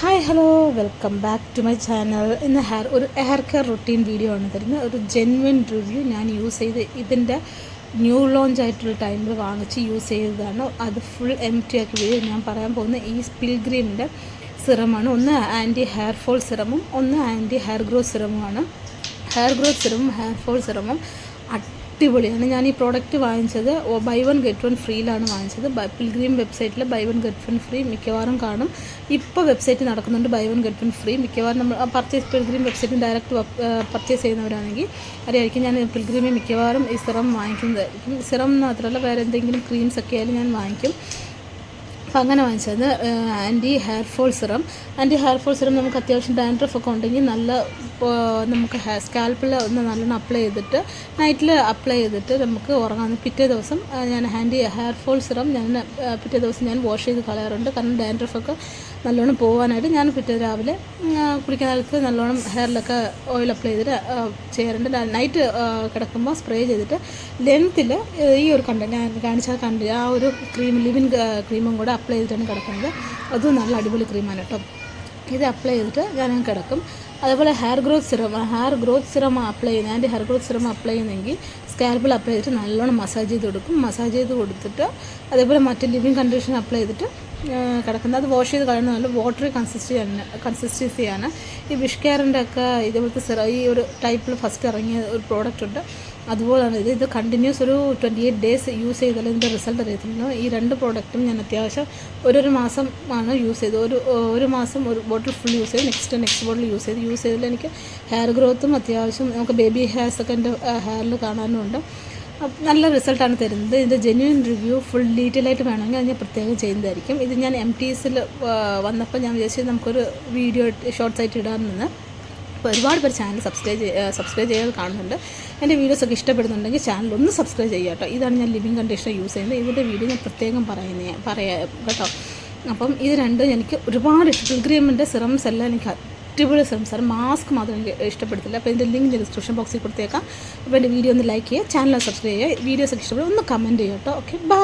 Hi hello welcome back to my channel. ഇന്ന് ഒരു hair care routine video ആണ് തരുന്നത്. ഒരു ജെന്വിൻ റിവ്യൂ. ഞാൻ യൂസ് ചെയ്ത് ഇതിൻ്റെ ന്യൂ ലോഞ്ച് ആയിട്ടുള്ള ടൈമിൽ വാങ്ങിച്ച് യൂസ് ചെയ്തതാണ്. അത് ഫുൾ എംപ്റ്റി ആക്കി വീഡിയോ ഞാൻ പറയാൻ പോകുന്ന ഈ പിൽഗ്രിമിൻ്റെ സിറമാണ്. ഒന്ന് ആൻറ്റി ഹെയർ ഫോൾ സിറമും ഒന്ന് ആൻറ്റി ഹെയർ ഗ്രോത്ത് സിറമുമാണ്. ഹെയർ ഗ്രോത്ത് സിറമും ഹെയർ ഫോൾ സിറമും അടിപൊളിയാണ്. ഞാൻ ഈ പ്രോഡക്റ്റ് വാങ്ങിച്ചത് ബൈ വൺ ഗെറ്റ് വൺ ഫ്രീയിലാണ് വാങ്ങിച്ചത്. പിൽഗ്രിം വെബ്സൈറ്റിൽ buy one get one free മിക്കവാറും കാണും. ഇപ്പോൾ വെബ്സൈറ്റ് നടക്കുന്നുണ്ട് buy one get one free. മിക്കവാറും നമ്മൾ പിൽഗ്രിം വെബ്സൈറ്റിൽ ഡയറക്റ്റ് പർച്ചേസ് ചെയ്യുന്നവരാണെങ്കിൽ അറിയായിരിക്കും. ഞാൻ പിൽഗ്രിമിൽ മിക്കവാറും ഈ സിറം വാങ്ങിക്കുന്നതായിരിക്കും. സിറം മാത്രമല്ല വേറെ എന്തെങ്കിലും ക്രീംസൊക്കെ ആയാലും ഞാൻ വാങ്ങിക്കും. അപ്പോൾ അങ്ങനെ വാങ്ങിച്ചത് anti hair fall serum. Anti hair fall serum നമുക്ക് അത്യാവശ്യം ഡാൻഡ്രഫ് ഒക്കെ ഉണ്ടെങ്കിൽ നല്ല നമുക്ക് സ്കാൽപ്പിൽ ഒന്ന് നല്ലോണം അപ്ലൈ ചെയ്തിട്ട് നൈറ്റിൽ അപ്ലൈ ചെയ്തിട്ട് നമുക്ക് ഉറങ്ങാൻ പിറ്റേ ദിവസം ഞാൻ ആൻറ്റി ഹെയർ ഫോൾ സിറം പിറ്റേ ദിവസം ഞാൻ വാഷ് ചെയ്ത് കളയാറുണ്ട്. കാരണം ഡാൻഡ്രഫൊക്കെ നല്ലോണം പോകാനായിട്ട് ഞാൻ പിറ്റേ രാവിലെ കുളിക്കാനായിട്ട് നല്ലോണം ഹെയറിലൊക്കെ ഓയിൽ അപ്ലൈ ചെയ്തിട്ട് ചെയ്യാറുണ്ട്. നൈറ്റ് കിടക്കുമ്പോൾ സ്പ്രേ ചെയ്തിട്ട് ലെങ്ത്തിൽ ഈ ഒരു ഞാൻ കാണിച്ചാൽ ആ ഒരു ലിവിൻ ക്രീമും കൂടെ അപ്ലൈ ചെയ്തിട്ടാണ് കിടക്കുന്നത്. അതും നല്ല അടിപൊളി ക്രീമാണ് കേട്ടോ. ഇത് അപ്ലൈ ചെയ്തിട്ട് ഞാൻ കിടക്കും. അതേപോലെ ഹെയർ ഗ്രോത്ത് സിറം അപ്ലൈ ചെയ്യുന്നത് anti hair growth serum apply ചെയ്യുന്നെങ്കിൽ സ്കാൽപ്പിൽ അപ്ലൈ ചെയ്തിട്ട് നല്ലോണം മസാജ് ചെയ്ത് കൊടുക്കും. മസാജ് ചെയ്ത് കൊടുത്തിട്ട് അതേപോലെ മറ്റ് ലിവിങ് കണ്ടീഷൻ അപ്ലൈ ചെയ്തിട്ട് കിടക്കുന്നത്. അത് വാഷ് ചെയ്ത് കളയുന്ന നല്ല വാട്ടറി കൺസിസ്റ്റൻസിയാണ്. ഈ വിഷ് കെയറിൻ്റെ ഒക്കെ ഇതുപോലത്തെ ഈ ഒരു ടൈപ്പിൽ ഫസ്റ്റ് ഇറങ്ങിയ ഒരു പ്രോഡക്റ്റ് ഉണ്ട്. അതുപോലെയാണ് ഇത് കണ്ടിന്യൂസ് ഒരു 28 ഡേയ്സ് യൂസ് ചെയ്താൽ ഇതിൻ്റെ റിസൾട്ട് അറിയത്തില്ല. ഈ രണ്ട് പ്രോഡക്റ്റും ഞാൻ അത്യാവശ്യം ഒരു മാസമാണ് യൂസ് ചെയ്തത്. ഒരു മാസം ഒരു ബോട്ടിൽ ഫുൾ യൂസ് ചെയ്ത് നെക്സ്റ്റ് ബോട്ടിൽ യൂസ് ചെയ്തതിൽ എനിക്ക് ഹെയർ ഗ്രോത്തും അത്യാവശ്യം നമുക്ക് ബേബി ഹെയർസൊക്കെ എൻ്റെ ഹെയറിൽ കാണാനുമുണ്ട്. നല്ല റിസൾട്ടാണ് തരുന്നത്. ഇതിൻ്റെ ജെന്യുവൻ റിവ്യൂ ഫുൾ ഡീറ്റെയിൽ ആയിട്ട് വേണമെങ്കിൽ അത് ഞാൻ പ്രത്യേകം ചെയ്യുന്നതായിരിക്കും. ഇത് ഞാൻ MTSൽ വന്നപ്പോൾ ഞാൻ വിചാരിച്ചത് നമുക്കൊരു വീഡിയോ ഷോർട്ട്സ് ആയിട്ട് ഇടാമെന്ന്. അപ്പോൾ ഒരുപാട് പേര് ചാനൽ സബ്സ്ക്രൈബ് ചെയ്യാതെ കാണുന്നുണ്ട്. എൻ്റെ വീഡിയോസൊക്കെ ഇഷ്ടപ്പെടുന്നുണ്ടെങ്കിൽ ചാനൽ ഒന്ന് സബ്സ്ക്രൈബ് ചെയ്യുക കേട്ടോ. ഇതാണ് ഞാൻ ലിവിങ് കണ്ടീഷണർ യൂസ് ചെയ്യുന്നത്. ഇതിൻ്റെ വീഡിയോ ഞാൻ പ്രത്യേകം പറയാം കേട്ടോ. അപ്പം ഇത് രണ്ടും എനിക്ക് ഒരുപാട് പിൽഗ്രിമിൻ്റെ സിറംസ് എല്ലാം എനിക്ക് അടിപൊളി സിറം. മാസ്ക് മാത്രം എനിക്ക് ഇഷ്ടപ്പെടുത്തില്ല. അപ്പോൾ ഇതിൻ്റെ ലിങ്ക് ഡിസ്ക്രിപ്ഷൻ ബോക്സിൽ കൊടുത്തേക്കാം. അപ്പോൾ എൻ്റെ വീഡിയോ ഒന്ന് ലൈക്ക് ചെയ്യുക, ചാനൽ സബ്സ്ക്രൈബ് ചെയ്യുക. വീഡിയോസൊക്കെ ഇഷ്ടപ്പെടും ഒന്ന് കമൻറ്റ് ചെയ്യുക കേട്ടോ. Okay, by.